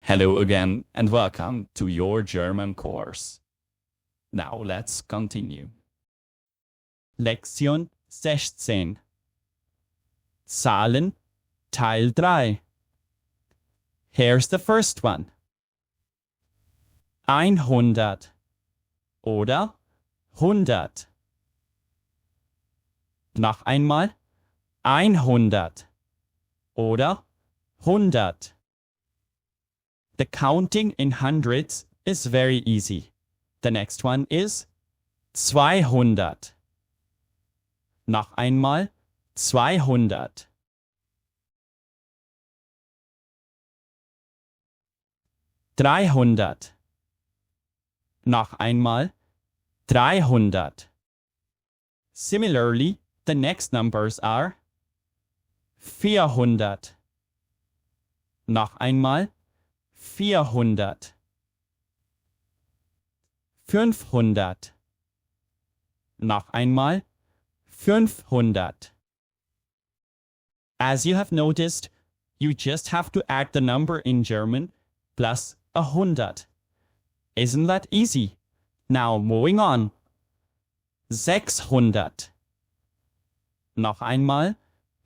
Hello again and welcome to your German course. Now let's continue. Lektion 16. Zahlen, Teil 3. Here's the first one. 100 oder 100. Noch einmal 100 oder 100. The counting in hundreds is very easy. The next one is 200. Noch einmal 200. Dreihundert. Noch einmal 300. Similarly, the next numbers are 400. Noch einmal 400. 500. Noch einmal 500. As you have noticed, you just have to add the number in German plus 100. Isn't that easy? Now moving on. 600. Noch einmal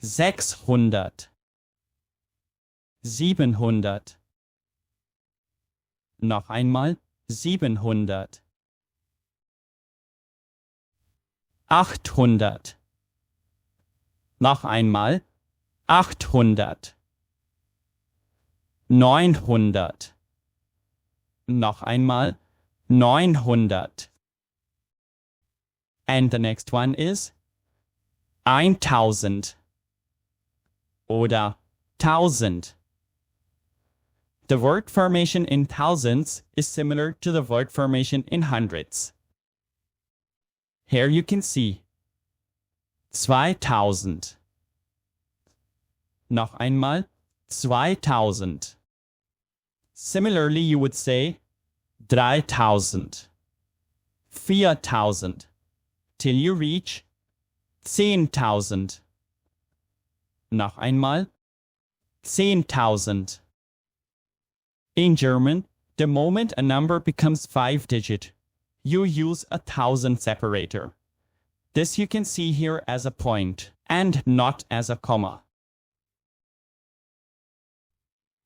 600. 700. Noch einmal 700. 800. Noch einmal 800. 900. Noch einmal 900. And the next one is 1000 oder 1000. The word formation in thousands is similar to the word formation in hundreds. Here you can see 2000. Noch einmal 2000. Similarly, you would say 3000, 4000, till you reach 10,000. Noch einmal 10,000. In German, the moment a number becomes 5-digit, you use a thousand separator. This you can see here as a point and not as a comma.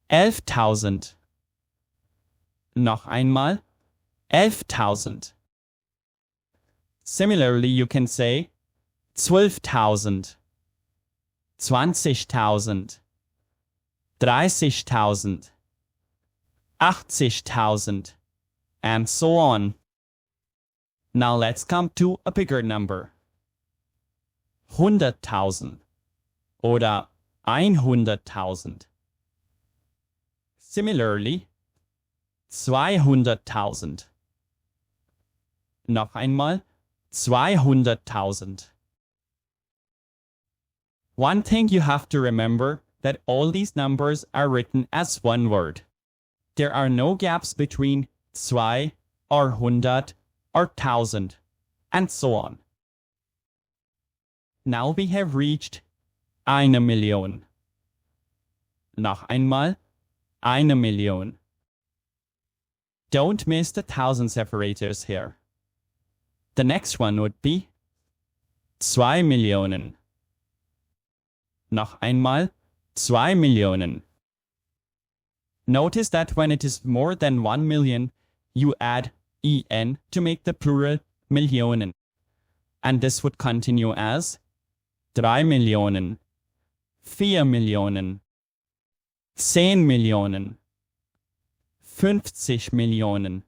11,000. Noch einmal 11,000. Similarly, you can say 12,000, 20,000, 30,000, 80,000, and so on. Now let's come to a bigger number. 100,000 oder 100,000. Similarly, 200,000. Noch einmal 200,000. One thing you have to remember that all these numbers are written as one word. There are no gaps between 2 or 100 or 1000 and so on. Now we have reached 1,000,000. Noch einmal 1,000,000. Don't miss the 1000 separators here. The next one would be 2,000,000. Noch einmal 2,000,000. Notice that when it is more than 1 million, you add en to make the plural Millionen. And this would continue as 3,000,000, 4,000,000, 10,000,000, 50,000,000,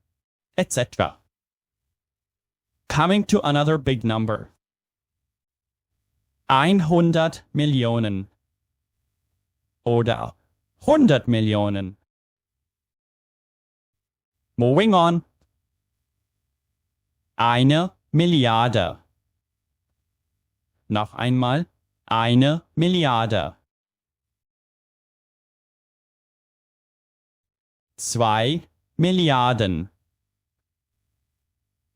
etc. Coming to another big number. 100 Millionen oder 100 Millionen. Moving on. 1 Milliarde. Noch einmal 1 Milliarde. 2 Milliarden.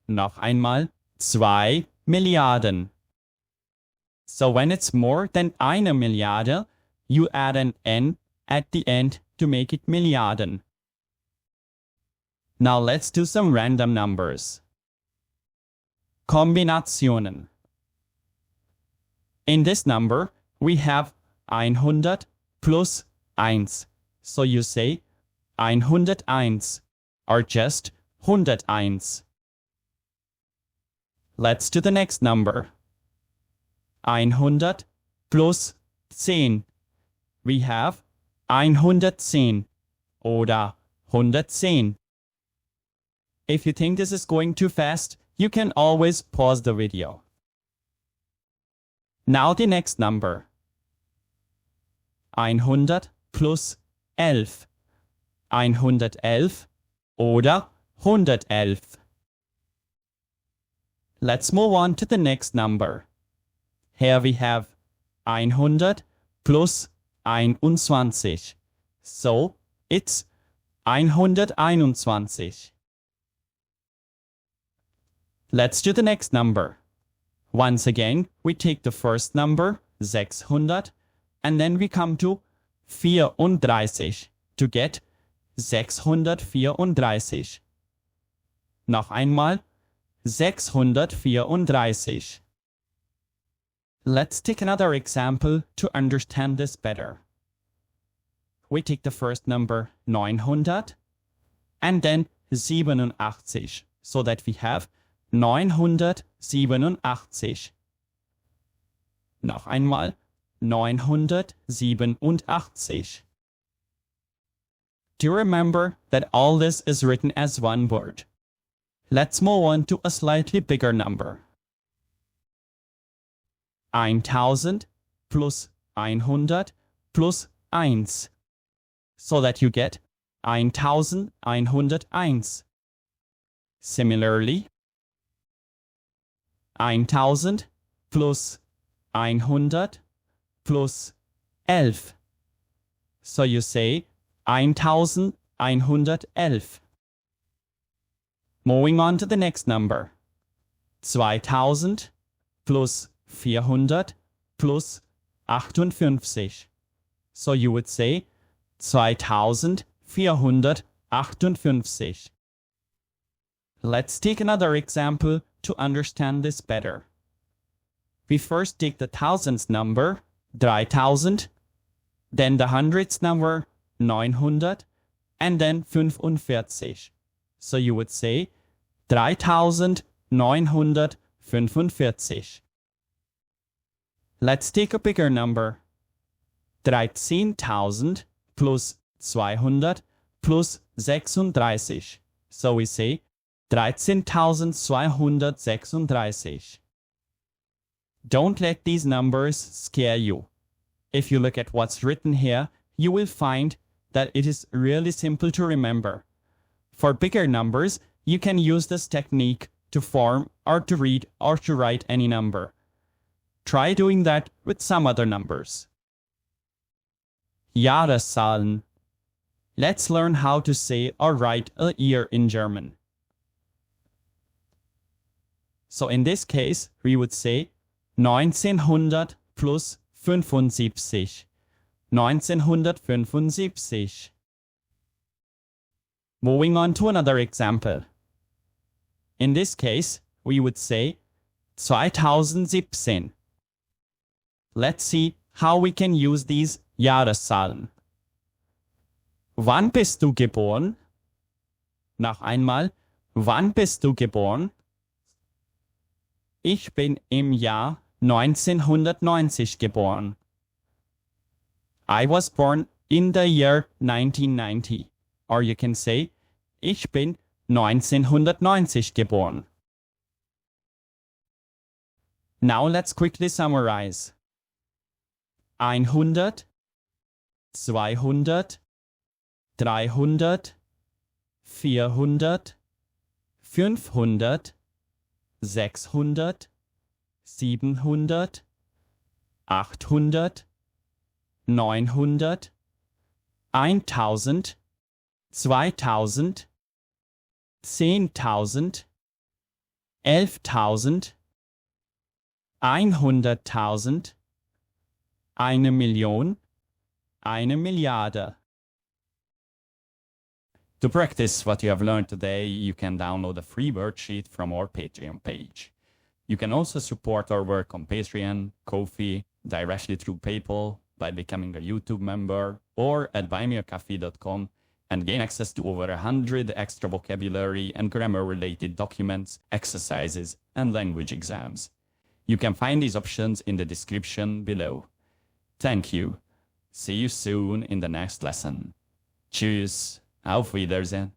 Noch einmal 2 Milliarden. So when it's more than 1 Milliarde, you add an n at the end to make it Milliarden. Now let's do some random numbers. Kombinationen. In this number, we have 100 plus 1. So you say 101 or just 101. Let's do the next number. 100 plus 10. We have 110 oder 110. If you think this is going too fast, you can always pause the video. Now the next number. 100 plus 11. 111 oder 111. Let's move on to the next number. Here we have 100 plus 21. So it's 121. Let's do the next number. Once again, we take the first number, 600, and then we come to 34 to get 634. Noch einmal 634. Let's take another example to understand this better. We take the first number 900 and then 87, so that we have 987. Noch einmal 987. Do you remember that all this is written as one word? Let's move on to a slightly bigger number. 1000 plus 100 plus 1. So that you get 1101. Similarly, 1000 plus 100 plus 11. So you say 1111. Moving on to the next number. 2000 plus 400 plus 58. So you would say 2458. Let's take another example to understand this better. We first take the thousands number, 3000, then the hundreds number, 900, and then 45. So you would say 3945. Let's take a bigger number. 13.000 plus 200 plus 36. So we say 13.236. Don't let these numbers scare you. If you look at what's written here, you will find that it is really simple to remember. For bigger numbers, you can use this technique to form or to read or to write any number. Try doing that with some other numbers. Jahreszahlen. Let's learn how to say or write a year in German. So in this case, we would say 1900 plus 75. 1975. Moving on to another example. In this case, we would say 2017. Let's see how we can use these Jahreszahlen. Wann bist du geboren? Noch einmal, wann bist du geboren? Ich bin im Jahr 1990 geboren. I was born in the year 1990. Or you can say, ich bin 1990 geboren. Now let's quickly summarize. 100, 200, 300, 400, 500, 600, 700, 800, 900, 1000, 2000, 10.000, 11.000, 100.000, 1 Million, 1 Milliarde. To practice what you have learned today, you can download a free worksheet from our Patreon page. You can also support our work on Patreon, Ko-fi, directly through PayPal, by becoming a YouTube member, or at buymeacoffee.com and gain access to over 100 extra vocabulary and grammar-related documents, exercises, and language exams. You can find these options in the description below. Thank you. See you soon in the next lesson. Tschüss. Auf Wiedersehen.